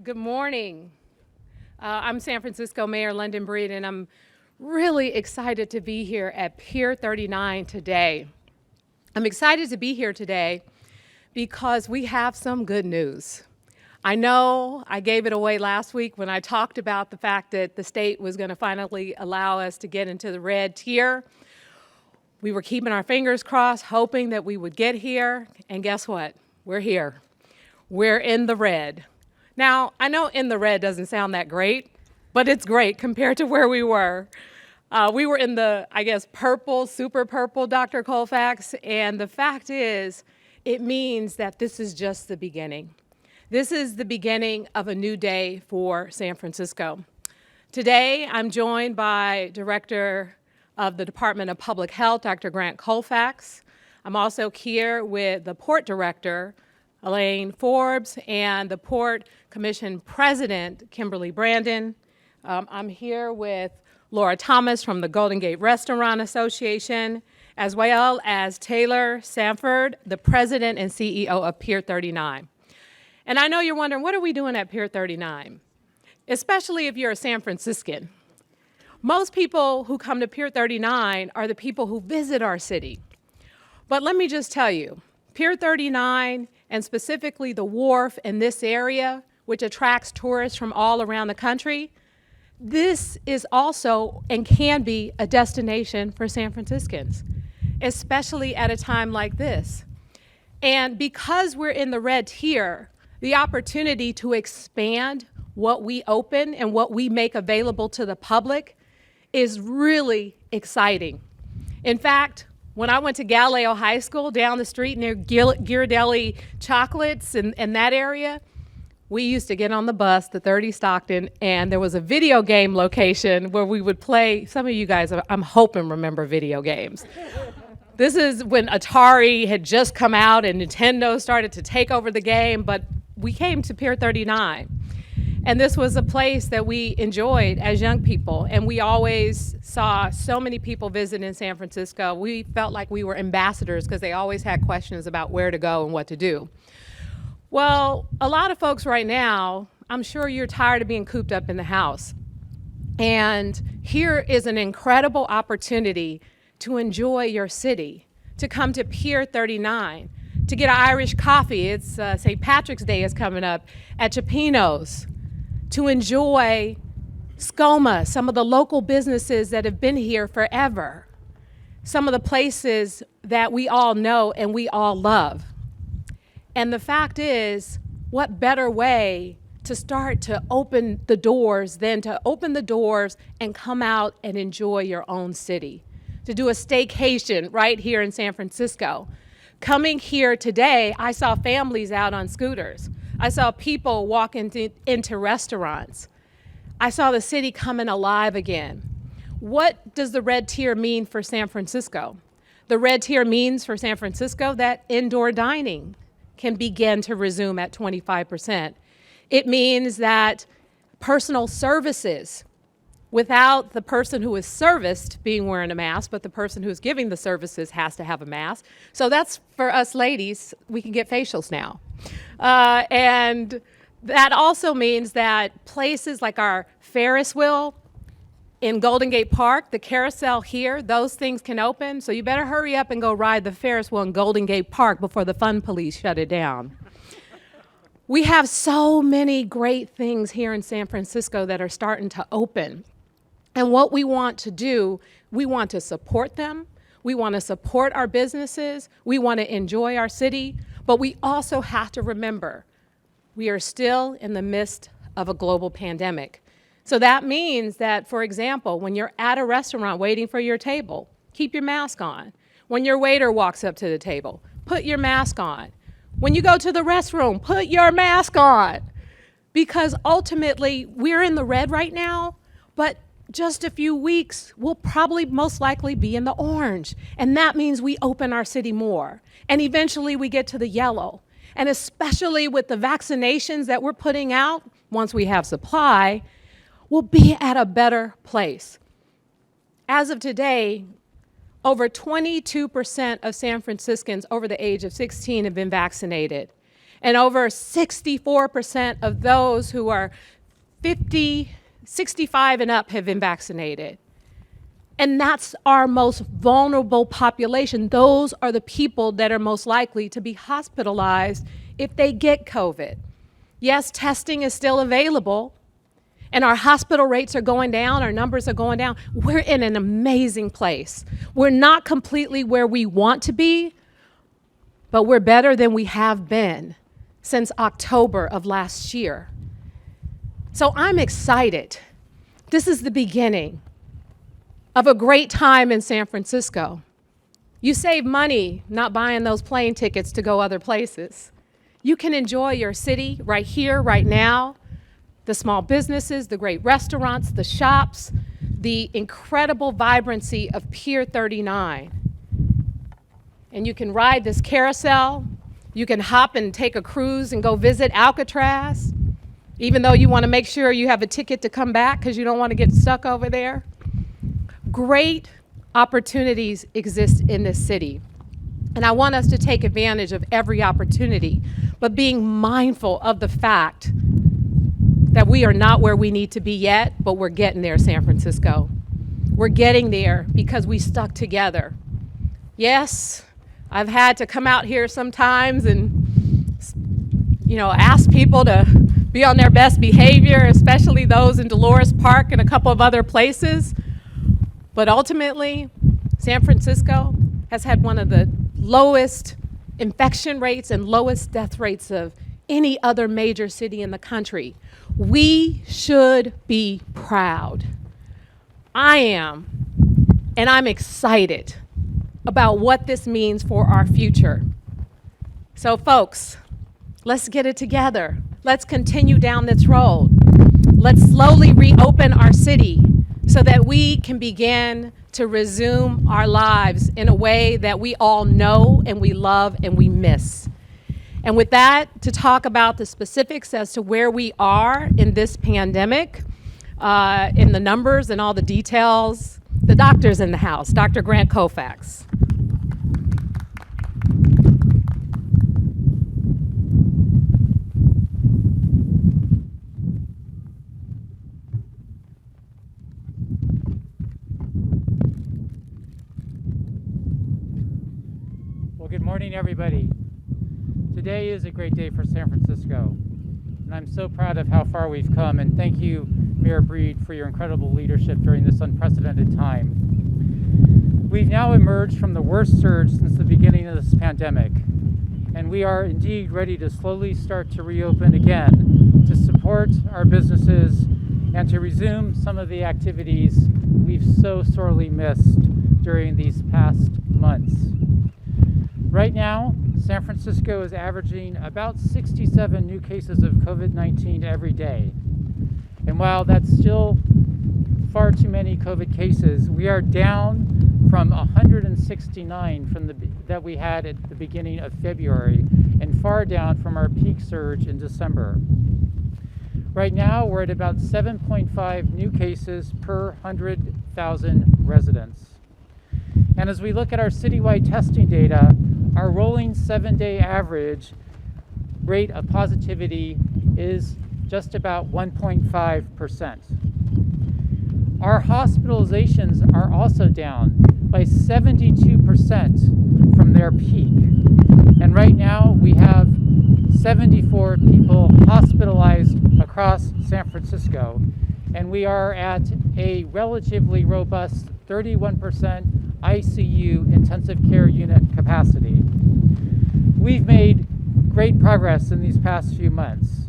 Good morning. I'm San Francisco Mayor London Breed, and I'm really excited to be here at Pier 39 today. I'm excited to be here today because we have some good news. I know I gave it away last week when I talked about the fact that the state was going to finally allow us to get into the red tier. We were keeping our fingers crossed, hoping that we would get here, and guess what? We're here. We're in the red. Now, I know in the red doesn't sound that great, but it's great compared to where we were. We were in the, purple, super purple, Dr. Colfax, and the fact is, it means that this is just the beginning. This is the beginning of a new day for San Francisco. Today, I'm joined by Director of the Department of Public Health, Dr. Grant Colfax. I'm also here with the Port Director, Elaine Forbes, and the Port Commission President, Kimberly Brandon. I'm here with Laura Thomas from the Golden Gate Restaurant Association, as well as Taylor Sanford, the President and CEO of Pier 39. And I know you're wondering, what are we doing at Pier 39? Especially if you're a San Franciscan. Most people who come to Pier 39 are the people who visit our city. But let me just tell you, Pier 39, and specifically the wharf in this area, which attracts tourists from all around the country, this is also and can be a destination for San Franciscans, especially at a time like this. And because we're in the red tier, the opportunity to expand what we open and what we make available to the public is really exciting. In fact, when I went to Galileo High School down the street near Ghirardelli Chocolates in that area, we used to get on the bus, the 30 Stockton, and there was a video game location where we would play. Some of you guys, I'm hoping, remember video games. This is when Atari had just come out and Nintendo started to take over the game, but we came to Pier 39. And this was a place that we enjoyed as young people, and we always saw so many people visit in San Francisco. We felt like we were ambassadors because they always had questions about where to go and what to do. Well, a lot of folks right now, I'm sure you're tired of being cooped up in the house. And here is an incredible opportunity to enjoy your city, to come to Pier 39, to get an Irish coffee. It's St. Patrick's Day is coming up at Chapino's. To enjoy SCOMA, some of the local businesses that have been here forever, some of the places that we all know and we all love. And the fact is, what better way to start to open the doors than to open the doors and come out and enjoy your own city, to do a staycation right here in San Francisco. Coming here today, I saw families out on scooters. I saw people walk into restaurants. I saw the city coming alive again. What does the red tier mean for San Francisco? The red tier means for San Francisco that indoor dining can begin to resume at 25%. It means that personal services, without the person who is serviced being wearing a mask, but the person who's giving the services has to have a mask. So that's for us ladies, we can get facials now. And that also means that places like our Ferris wheel in Golden Gate Park, the carousel here, those things can open. So you better hurry up and go ride the Ferris wheel in Golden Gate Park before the fun police shut it down. We have so many great things here in San Francisco that are starting to open. And what we want to do, we want to support them. We want to support our businesses. We want to enjoy our city. But we also have to remember, we are still in the midst of a global pandemic. So that means that, for example, when you're at a restaurant waiting for your table, keep your mask on. When your waiter walks up to the table, put your mask on. When you go to the restroom, put your mask on. Because ultimately, we're in the red right now, but just a few weeks, we'll probably most likely be in the orange. And that means we open our city more. And eventually we get to the yellow. And especially with the vaccinations that we're putting out, once we have supply, we'll be at a better place. As of today, over 22% of San Franciscans over the age of 16 have been vaccinated. And over 64% of those who are 65 and up have been vaccinated. And that's our most vulnerable population. Those are the people that are most likely to be hospitalized if they get COVID. Yes, testing is still available, and our hospital rates are going down, our numbers are going down. We're in an amazing place. We're not completely where we want to be, but we're better than we have been since October of last year. So I'm excited. This is the beginning of a great time in San Francisco. You save money not buying those plane tickets to go other places. You can enjoy your city right here, right now, the small businesses, the great restaurants, the shops, the incredible vibrancy of Pier 39. And you can ride this carousel. You can hop and take a cruise and go visit Alcatraz, even though you want to make sure you have a ticket to come back because you don't want to get stuck over there. Great opportunities exist in this city, and I want us to take advantage of every opportunity, but being mindful of the fact that we are not where we need to be yet, but we're getting there, San Francisco. We're getting there because we stuck together. Yes, I've had to come out here sometimes and, ask people to be on their best behavior, especially those in Dolores Park and a couple of other places. But ultimately, San Francisco has had one of the lowest infection rates and lowest death rates of any other major city in the country. We should be proud. I am, and I'm excited about what this means for our future. So folks, let's get it together. Let's continue down this road. Let's slowly reopen our city so that we can begin to resume our lives in a way that we all know and we love and we miss. And with that, to talk about the specifics as to where we are in this pandemic, in the numbers and all the details, the doctor's in the house, Dr. Grant Colfax. Good morning, everybody. Today is a great day for San Francisco, and I'm so proud of how far we've come, and thank you, Mayor Breed, for your incredible leadership during this unprecedented time. We've now emerged from the worst surge since the beginning of this pandemic, and we are indeed ready to slowly start to reopen again to support our businesses and to resume some of the activities we've so sorely missed during these past months. Right now, San Francisco is averaging about 67 new cases of COVID-19 every day. And while that's still far too many COVID cases, we are down from 169 that we had at the beginning of February, and far down from our peak surge in December. Right now, we're at about 7.5 new cases per 100,000 residents. And as we look at our citywide testing data, our rolling 7-day average rate of positivity is just about 1.5%. Our hospitalizations are also down by 72% from their peak. And right now we have 74 people hospitalized across San Francisco, and we are at a relatively robust 31% ICU intensive care unit capacity. We've made great progress in these past few months,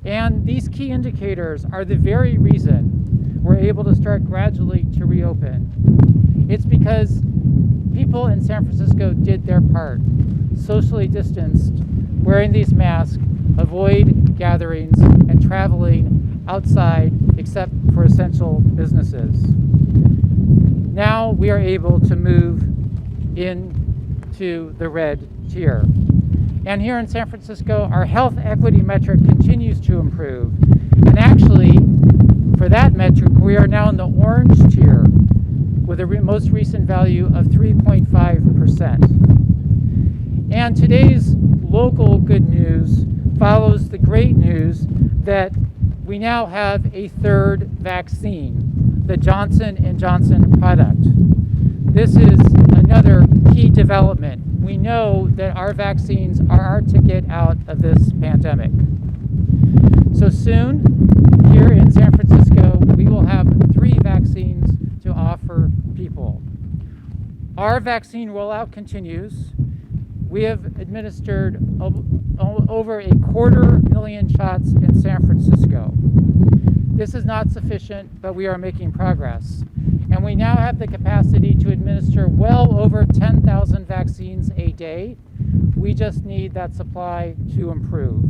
and these key indicators are the very reason we're able to start gradually to reopen. It's because people in San Francisco did their part, socially distanced, wearing these masks, avoid gatherings, and traveling outside except for essential businesses. Now we are able to move into the red tier. And here in San Francisco, our health equity metric continues to improve. And actually, for that metric, we are now in the orange tier with a most recent value of 3.5%. And today's local good news follows the great news that we now have a third vaccine, the Johnson & Johnson product. This is another key development. We know that our vaccines are our ticket out of this pandemic. So soon, here in San Francisco, we will have 3 vaccines to offer people. Our vaccine rollout continues. We have administered over 250,000 shots in San Francisco. This is not sufficient, but we are making progress. And we now have the capacity to administer well over 10,000 vaccines a day. We just need that supply to improve.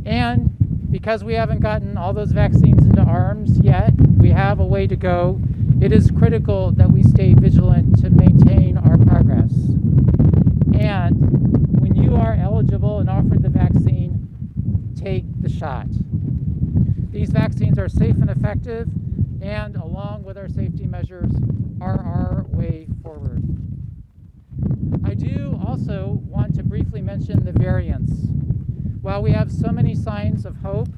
And because we haven't gotten all those vaccines into arms yet, we have a way to go. It is critical that we stay vigilant to maintain our progress. And when you are eligible and offered the vaccine, take the shot. These vaccines are safe and effective, and along with our safety measures, are our way forward. I do also want to briefly mention the variants. While we have so many signs of hope,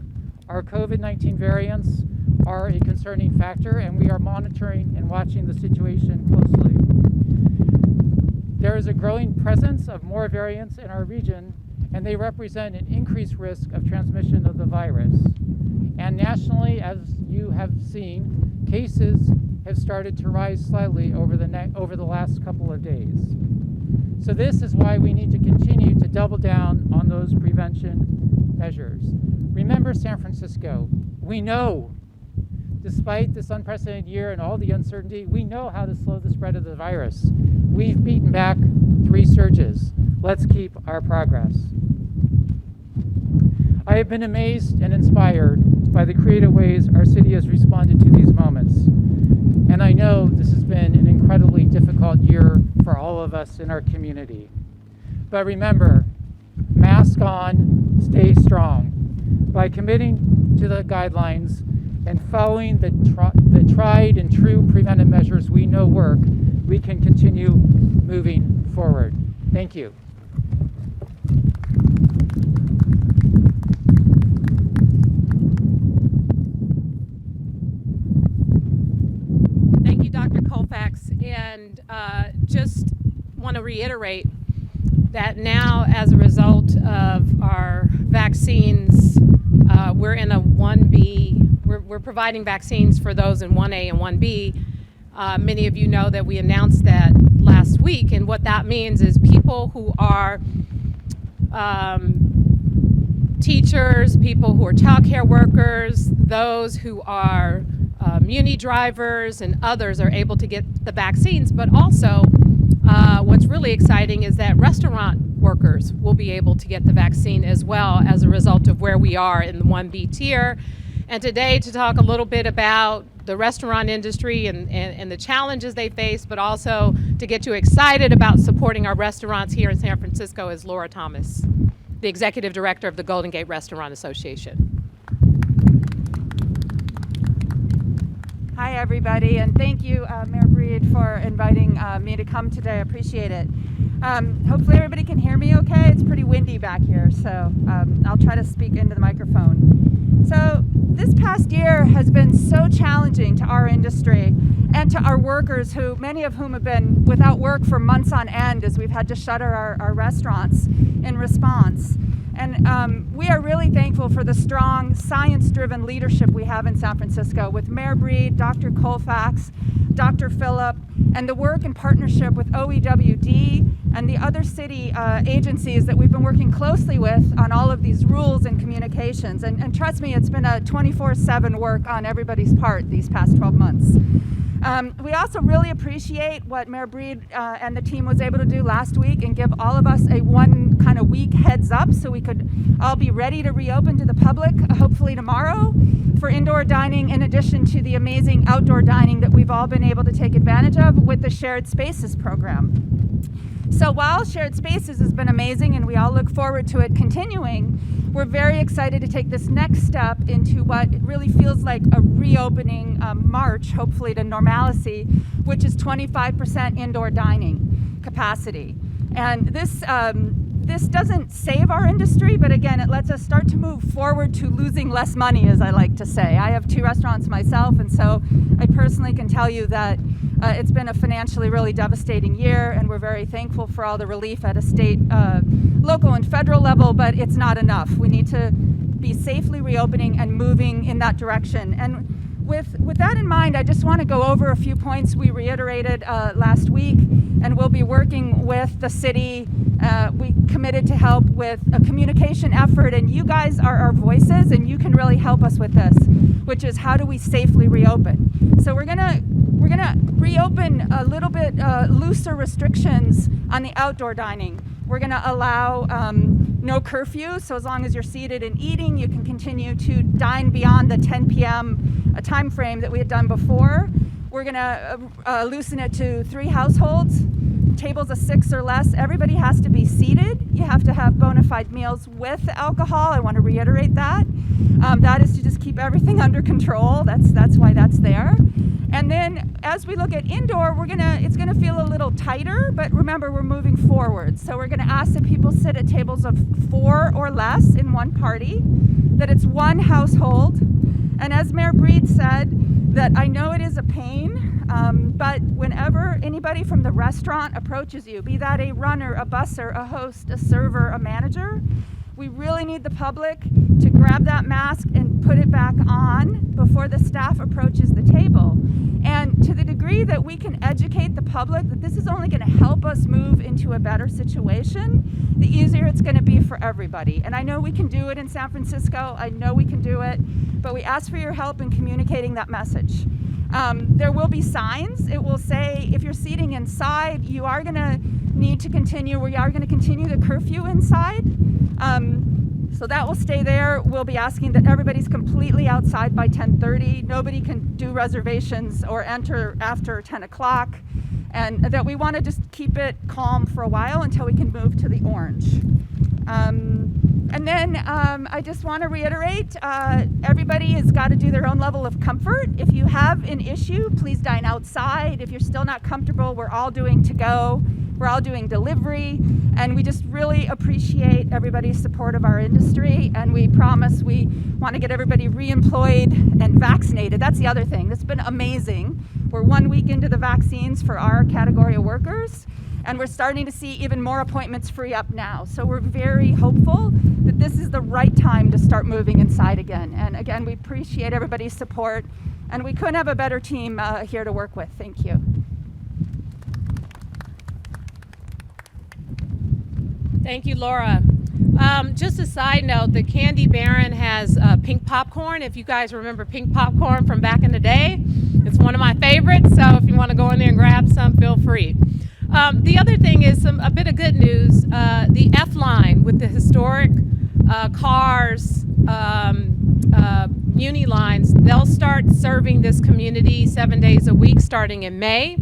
our COVID-19 variants are a concerning factor, and we are monitoring and watching the situation closely. There is a growing presence of more variants in our region, and they represent an increased risk of transmission of the virus. And nationally, as you have seen, cases have started to rise slightly over the last couple of days. So this is why we need to continue to double down on those prevention measures. Remember San Francisco. We know, despite this unprecedented year and all the uncertainty, we know how to slow the spread of the virus. We've beaten back 3 surges. Let's keep our progress. I have been amazed and inspired by the creative ways our city has responded to these moments. And I know this has been an incredibly difficult year for all of us in our community. But remember, mask on, stay strong. By committing to the guidelines and following the tried and true preventive measures we know work, we can continue moving forward. Thank you. Thank you, Dr. Colfax. And just want to reiterate that now, as a result of our vaccines, we're in a 1B. We're providing vaccines for those in 1A and 1B. Many of you know that we announced that last week, and what that means is people who are teachers, people who are childcare workers, those who are muni drivers and others are able to get the vaccines. But also, what's really exciting is that restaurant workers will be able to get the vaccine as well as a result of where we are in the 1B tier. And today, to talk a little bit about the restaurant industry and the challenges they face, but also to get you excited about supporting our restaurants here in San Francisco, is Laura Thomas, the Executive Director of the Golden Gate Restaurant Association. Hi, everybody, and thank you, Mayor Breed, for inviting me to come today. I appreciate it. Hopefully everybody can hear me okay. It's pretty windy back here, so I'll try to speak into the microphone. So this past year has been so challenging to our industry and to our workers, who many of whom have been without work for months on end as we've had to shutter our restaurants in response. And we are really thankful for the strong, science-driven leadership we have in San Francisco with Mayor Breed, Dr. Colfax, Dr. Phillip, and the work in partnership with OEWD and the other city agencies that we've been working closely with on all of these rules and communications. And trust me, it's been a 24/7 work on everybody's part these past 12 months. We also really appreciate what Mayor Breed and the team was able to do last week and give all of us a one kind of week heads up so we could all be ready to reopen to the public, hopefully tomorrow, for indoor dining, in addition to the amazing outdoor dining that we've all been able to take advantage of with the Shared Spaces program. So while Shared Spaces has been amazing and we all look forward to it continuing, we're very excited to take this next step into what really feels like a reopening march, hopefully to normalcy, which is 25% indoor dining capacity. And this this doesn't save our industry, but again, it lets us start to move forward to losing less money, as I like to say. I have 2 restaurants myself, and so I personally can tell you that it's been a financially really devastating year, and we're very thankful for all the relief at a state, local, and federal level, but it's not enough. We need to be safely reopening and moving in that direction. And with that in mind, I just want to go over a few points we reiterated last week, and we'll be working with the city. We committed to help with a communication effort, and you guys are our voices, and you can really help us with this, which is how do we safely reopen? So we're gonna reopen a little bit looser restrictions on the outdoor dining. We're gonna allow no curfew, so as long as you're seated and eating, you can continue to dine beyond the 10 p.m. Time frame that we had done before. We're gonna loosen it to 3 households, tables of 6 or less. Everybody has to be seated. You have to have bona fide meals with alcohol. I want to reiterate that. That is to just keep everything under control. That's why that's there. And then as we look at indoor, it's gonna feel a little tighter, but remember, we're moving forward. So we're gonna ask that people sit at tables of 4 or less in one party, that it's 1 household. And as Mayor Breed said, that I know it is a pain, but whenever anybody from the restaurant approaches you, be that a runner, a busser, a host, a server, a manager, we really need the public to grab that mask and put it back on before the staff approaches the table. And to the degree that we can educate the public that this is only going to help us move into a better situation, the easier it's going to be for everybody. And I know we can do it in San Francisco. I know we can do it, but we ask for your help in communicating that message. There will be signs. It will say, if you're seating inside, you are going to need to continue. We are going to continue the curfew inside. So that will stay there. We'll be asking that everybody's completely outside by 10:30. Nobody can do reservations or enter after 10 o'clock. And that we want to just keep it calm for a while until we can move to the orange. And then I just want to reiterate, everybody has got to do their own level of comfort. If you have an issue, please dine outside. If you're still not comfortable, we're all doing to-go. We're all doing delivery. And we just really appreciate everybody's support of our industry. And we promise we want to get everybody re-employed and vaccinated. That's the other thing. This has been amazing. We're 1 week into the vaccines for our category of workers. And we're starting to see even more appointments free up now. So we're very hopeful that this is the right time to start moving inside again. And again, we appreciate everybody's support. And we couldn't have a better team here to work with. Thank you. Thank you, Laura. Just a side note, the Candy Baron has pink popcorn. If you guys remember pink popcorn from back in the day, it's one of my favorites. So if you want to go in there and grab some, feel free. The other thing is a bit of good news. The F line with the historic cars, Muni lines, they'll start serving this community 7 days a week starting in May.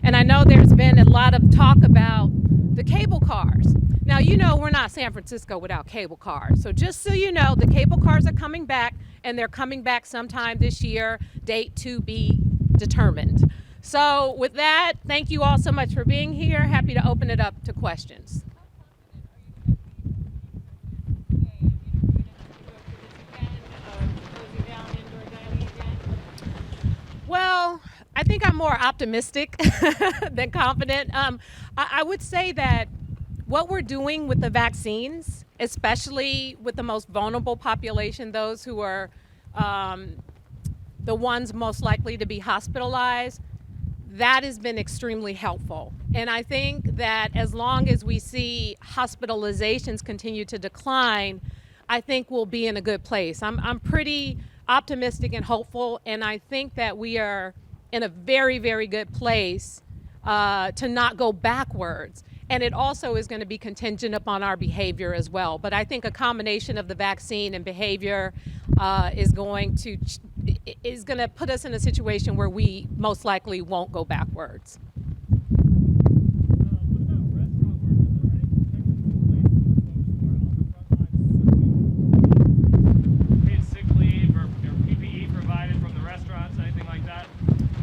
And I know there's been a lot of talk about the cable cars. Now, you know, we're not San Francisco without cable cars. So just so you know, the cable cars are coming back, and they're coming back sometime this year, date to be determined. So with that, thank you all so much for being here. Happy to open it up to questions. Well, I think I'm more optimistic than confident. I would say that what we're doing with the vaccines, especially with the most vulnerable population, those who are the ones most likely to be hospitalized, that has been extremely helpful. And I think that as long as we see hospitalizations continue to decline, I think we'll be in a good place. I'm pretty optimistic and hopeful, and I think that we are in a very, very good place to not go backwards. And it also is going to be contingent upon our behavior as well. But I think a combination of the vaccine and behavior is going to put us in a situation where we most likely won't go backwards.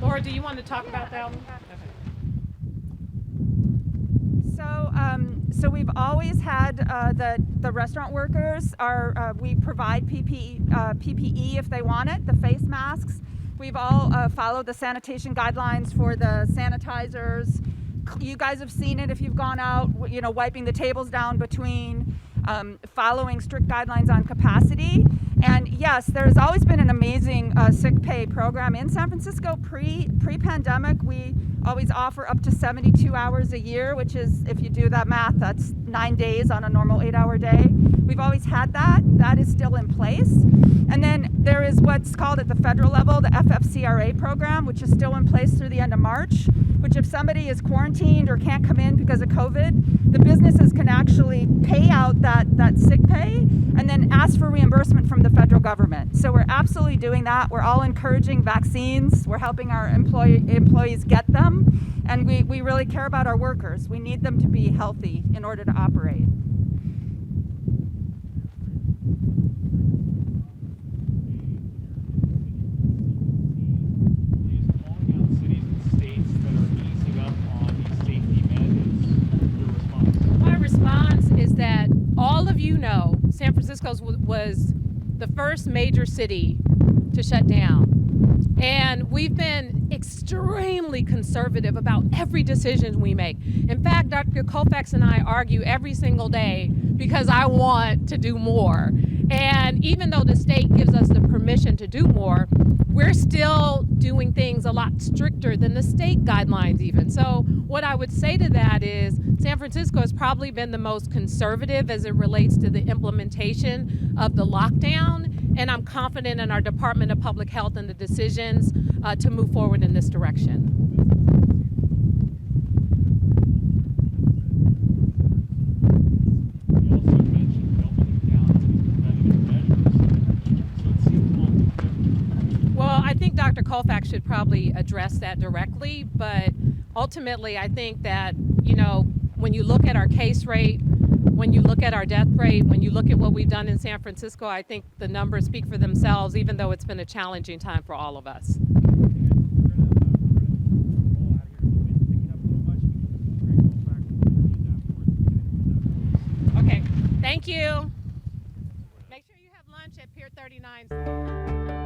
Laura, do you want to talk about that one? Okay. So we've always had the restaurant workers we provide PPE if they want it, the face masks. We've all followed the sanitation guidelines for the sanitizers. You guys have seen it if you've gone out, wiping the tables down between, following strict guidelines on capacity. And yes, there's always been an amazing sick pay program in San Francisco. Pre-pandemic, we always offer up to 72 hours a year, which is, if you do that math, that's 9 days on a normal 8-hour day. We've always had that. That is still in place. And then there is what's called at the federal level, the FFCRA program, which is still in place through the end of March, which if somebody is quarantined or can't come in because of COVID, the businesses can actually pay out that sick pay and then ask for reimbursement from the federal government. So we're absolutely doing that. We're all encouraging vaccines. We're helping our employees get them. And we really care about our workers. We need them to be healthy in order to operate. All of you know, San Francisco was the first major city to shut down. And we've been extremely conservative about every decision we make. In fact, Dr. Colfax and I argue every single day because I want to do more. And even though the state gives us the permission to do more, we're still doing things a lot stricter than the state guidelines even. So what I would say to that is San Francisco has probably been the most conservative as it relates to the implementation of the lockdown. And I'm confident in our Department of Public Health and the decisions to move forward in this direction. I think Dr. Colfax should probably address that directly, but ultimately I think that, when you look at our case rate, when you look at our death rate, when you look at what we've done in San Francisco, I think the numbers speak for themselves, even though it's been a challenging time for all of us. Okay, thank you. Make sure you have lunch at Pier 39.